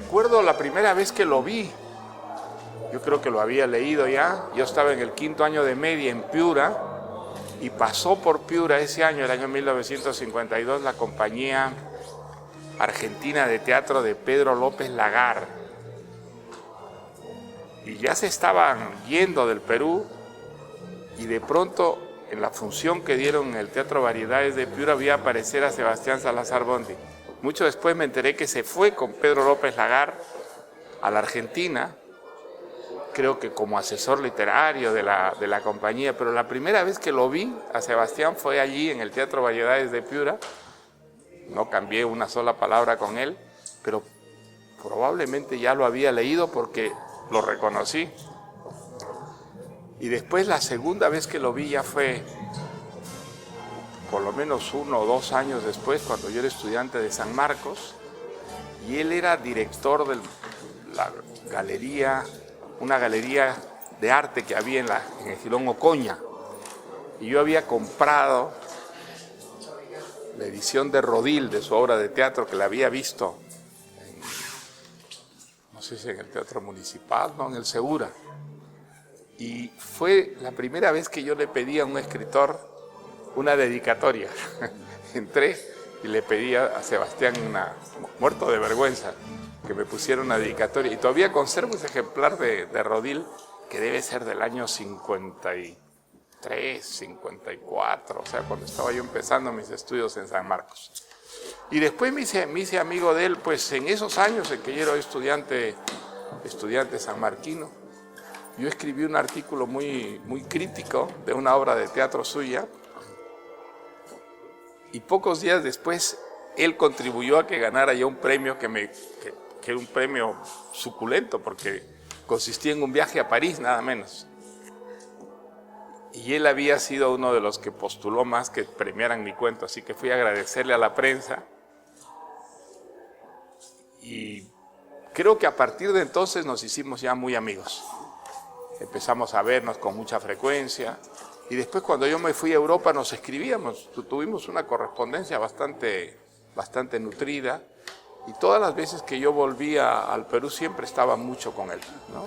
recuerdo la primera vez que lo vi. Yo creo que lo había leído ya. Yo estaba en el 5º año de media en Piura y pasó por Piura ese año, el año 1952, la compañía argentina de teatro de Pedro López Lagar. Y ya se estaban yendo del Perú y de pronto en la función que dieron en el Teatro Variedades de Piura vi aparecer a Sebastián Salazar Bondy. Mucho después me enteré que se fue con Pedro López Lagar a la Argentina, creo que como asesor literario de la compañía, pero la primera vez que lo vi a Sebastián fue allí en el Teatro Variedades de Piura. No cambié una sola palabra con él, pero probablemente ya lo había leído porque lo reconocí. Y después la segunda vez que lo vi ya fue por lo menos 1 o 2 años después, cuando yo era estudiante de San Marcos, y él era director de la galería, una galería de arte que había en el Jirón Ocoña. Y yo había comprado la edición de Rodil de su obra de teatro, que la había visto no sé si en el Teatro Municipal, no, en el Segura. Y fue la primera vez que yo le pedí a un escritor una dedicatoria. Entré y le pedí a Sebastián, muerto de vergüenza, que me pusiera una dedicatoria. Y todavía conservo ese ejemplar de Rodil, que debe ser del año 53, 54, o sea, cuando estaba yo empezando mis estudios en San Marcos. Y después me hice amigo de él, pues en esos años en que yo era estudiante sanmarquino. Yo escribí un artículo muy crítico de una obra de teatro suya, y pocos días después él contribuyó a que ganara yo un premio que era un premio suculento, porque consistía en un viaje a París, nada menos. Y él había sido uno de los que postuló más que premiaran mi cuento, así que fui a agradecerle a la prensa. Y creo que a partir de entonces nos hicimos ya muy amigos. Empezamos a vernos con mucha frecuencia. Y después, cuando yo me fui a Europa, nos escribíamos. Tuvimos una correspondencia bastante nutrida. Y todas las veces que yo volvía al Perú siempre estaba mucho con él, ¿no?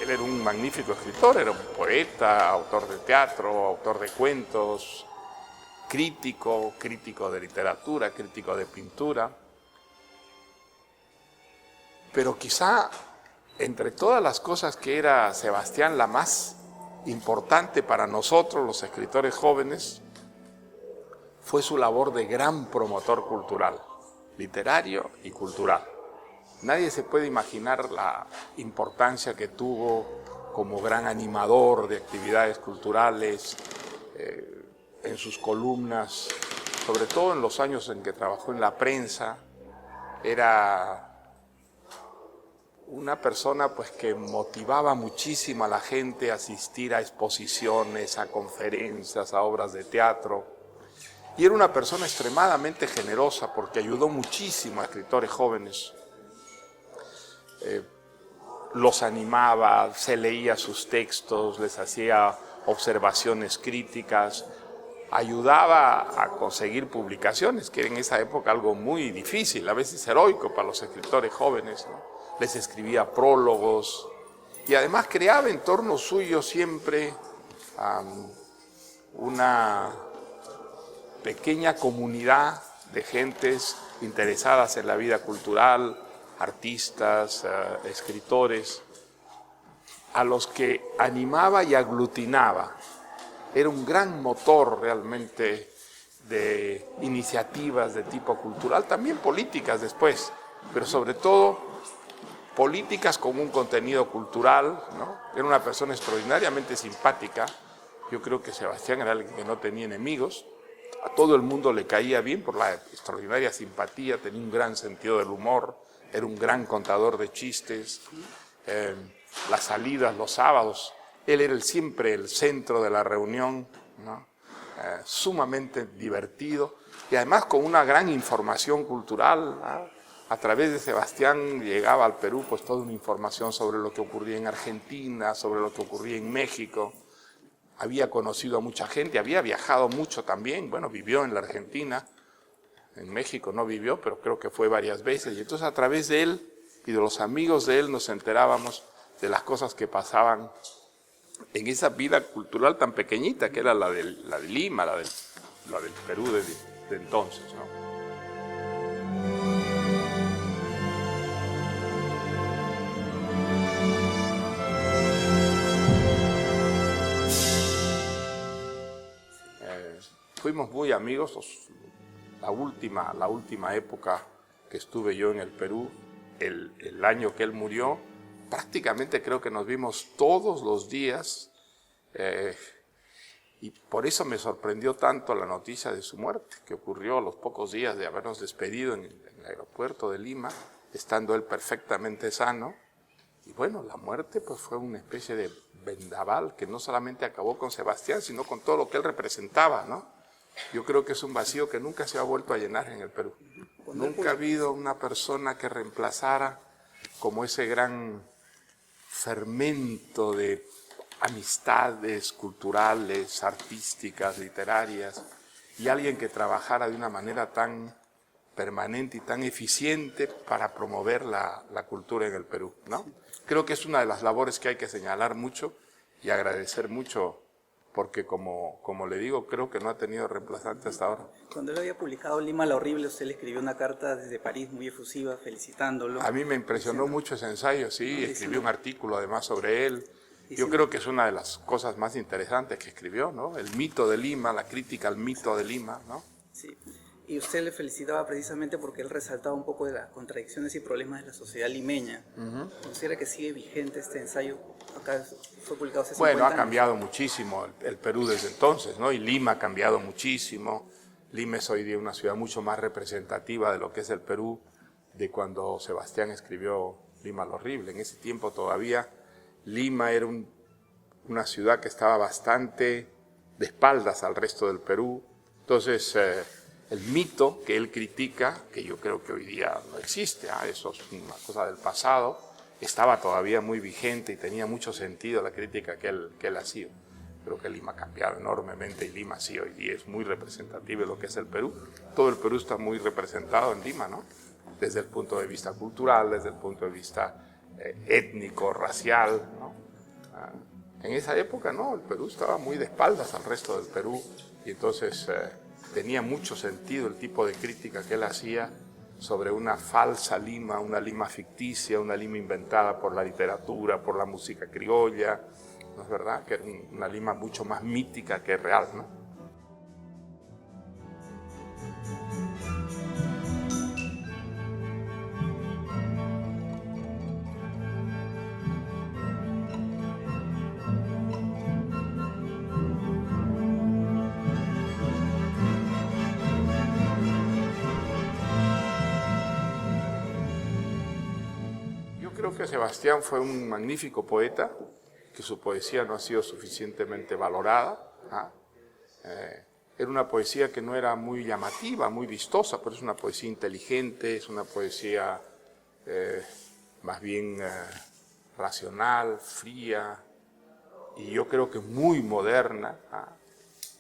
Él era un magnífico escritor, era un poeta, autor de teatro, autor de cuentos, crítico de literatura, crítico de pintura. Pero quizá entre todas las cosas que era Sebastián, la más importante para nosotros, los escritores jóvenes, fue su labor de gran promotor cultural, literario y cultural. Nadie se puede imaginar la importancia que tuvo como gran animador de actividades culturales, en sus columnas, sobre todo en los años en que trabajó en la prensa. Era una persona pues que motivaba muchísimo a la gente a asistir a exposiciones, a conferencias, a obras de teatro. Y era una persona extremadamente generosa porque ayudó muchísimo a escritores jóvenes. Los animaba, se leía sus textos, les hacía observaciones críticas, ayudaba a conseguir publicaciones, que era en esa época algo muy difícil, a veces heroico para los escritores jóvenes, ¿no? Les escribía prólogos y además creaba en torno suyo siempre una pequeña comunidad de gentes interesadas en la vida cultural, artistas, escritores, a los que animaba y aglutinaba. Era un gran motor realmente de iniciativas de tipo cultural, también políticas después, pero sobre todo políticas con un contenido cultural, ¿no? Era una persona extraordinariamente simpática. Yo creo que Sebastián era alguien que no tenía enemigos. A todo el mundo le caía bien por la extraordinaria simpatía, tenía un gran sentido del humor, era un gran contador de chistes. Las salidas los sábados, él era siempre el centro de la reunión, ¿no? Sumamente divertido y además con una gran información cultural, ¿no? A través de Sebastián llegaba al Perú pues toda una información sobre lo que ocurría en Argentina, sobre lo que ocurría en México. había conocido a mucha gente, había viajado mucho también, bueno, vivió en la Argentina, en México no vivió, pero creo que fue varias veces, y entonces a través de él y de los amigos de él nos enterábamos de las cosas que pasaban en esa vida cultural tan pequeñita que era la de Lima, la del Perú de entonces, ¿no? Fuimos muy amigos, la última época que estuve yo en el Perú, el año que él murió, prácticamente creo que nos vimos todos los días, y por eso me sorprendió tanto la noticia de su muerte, que ocurrió a los pocos días de habernos despedido en el aeropuerto de Lima, estando él perfectamente sano. Y bueno, la muerte pues fue una especie de vendaval que no solamente acabó con Sebastián, sino con todo lo que él representaba, ¿no? Yo creo que es un vacío que nunca se ha vuelto a llenar en el Perú. Nunca ha habido una persona que reemplazara como ese gran fermento de amistades culturales, artísticas, literarias, y alguien que trabajara de una manera tan permanente y tan eficiente para promover la cultura en el Perú, ¿no? Creo que es una de las labores que hay que señalar mucho y agradecer mucho, porque como le digo, creo que no ha tenido reemplazante hasta ahora. Cuando él había publicado Lima la Horrible, usted le escribió una carta desde París muy efusiva, felicitándolo. A mí me impresionó mucho ese ensayo, sí, escribí un artículo además sobre él. Yo creo que es una de las cosas más interesantes que escribió, ¿no? El mito de Lima, la crítica al mito de Lima, ¿no? Sí, y usted le felicitaba precisamente porque él resaltaba un poco de las contradicciones y problemas de la sociedad limeña. ¿Considera que sigue vigente este ensayo? Acá fue publicado hace 50 Bueno, años. ha cambiado muchísimo el Perú desde entonces, ¿no? Y Lima ha cambiado muchísimo. Lima es hoy día una ciudad mucho más representativa de lo que es el Perú de cuando Sebastián escribió Lima la Horrible. En ese tiempo todavía Lima era una ciudad que estaba bastante de espaldas al resto del Perú. Entonces, el mito que él critica, que yo creo que hoy día no existe, eso es una cosa del pasado, estaba todavía muy vigente y tenía mucho sentido la crítica que él hacía. Creo que Lima ha cambiado enormemente y Lima sí hoy día es muy representativo de lo que es el Perú. Todo el Perú está muy representado en Lima, ¿no? Desde el punto de vista cultural, desde el punto de vista étnico, racial, ¿no? En esa época, no, el Perú estaba muy de espaldas al resto del Perú y entonces tenía mucho sentido el tipo de crítica que él hacía sobre una falsa Lima, una Lima ficticia, una Lima inventada por la literatura, por la música criolla, ¿no es verdad? Que era una Lima mucho más mítica que real, ¿no? Creo que Sebastián fue un magnífico poeta, que su poesía no ha sido suficientemente valorada. Era una poesía que no era muy llamativa, muy vistosa, pero es una poesía inteligente, es una poesía más bien racional, fría, y yo creo que muy moderna,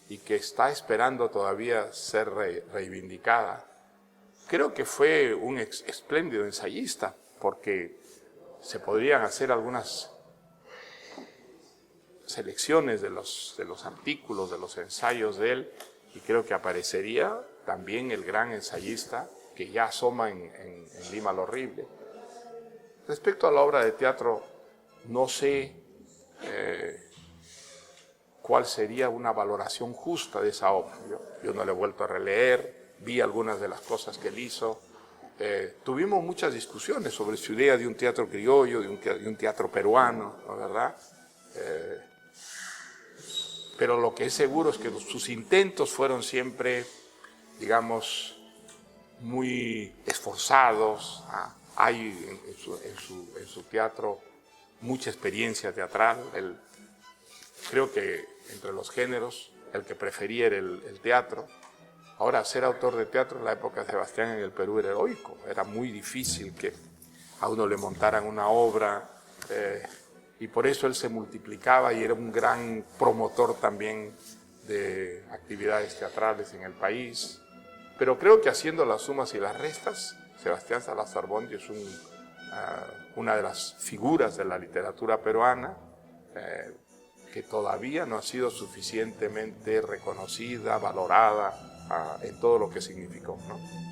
y que está esperando todavía ser reivindicada. Creo que fue un espléndido ensayista, porque se podrían hacer algunas selecciones de los artículos, de los ensayos de él, y creo que aparecería también el gran ensayista que ya asoma en Lima la Horrible. Respecto a la obra de teatro, no sé cuál sería una valoración justa de esa obra. Yo no la he vuelto a releer, vi algunas de las cosas que él hizo. Tuvimos muchas discusiones sobre su idea de un teatro criollo, de un teatro peruano, ¿no, verdad? Pero lo que es seguro es que sus intentos fueron siempre, digamos, muy esforzados. Hay en su teatro mucha experiencia teatral. Creo que entre los géneros, el que prefería era el teatro. Ahora, ser autor de teatro en la época de Sebastián en el Perú era heroico. Era muy difícil que a uno le montaran una obra y y por eso él se multiplicaba y era un gran promotor también de actividades teatrales en el país. Pero creo que haciendo las sumas y las restas, Sebastián Salazar Bondy es una de las figuras de la literatura peruana que todavía no ha sido suficientemente reconocida, valorada en todo lo que significó, ¿no?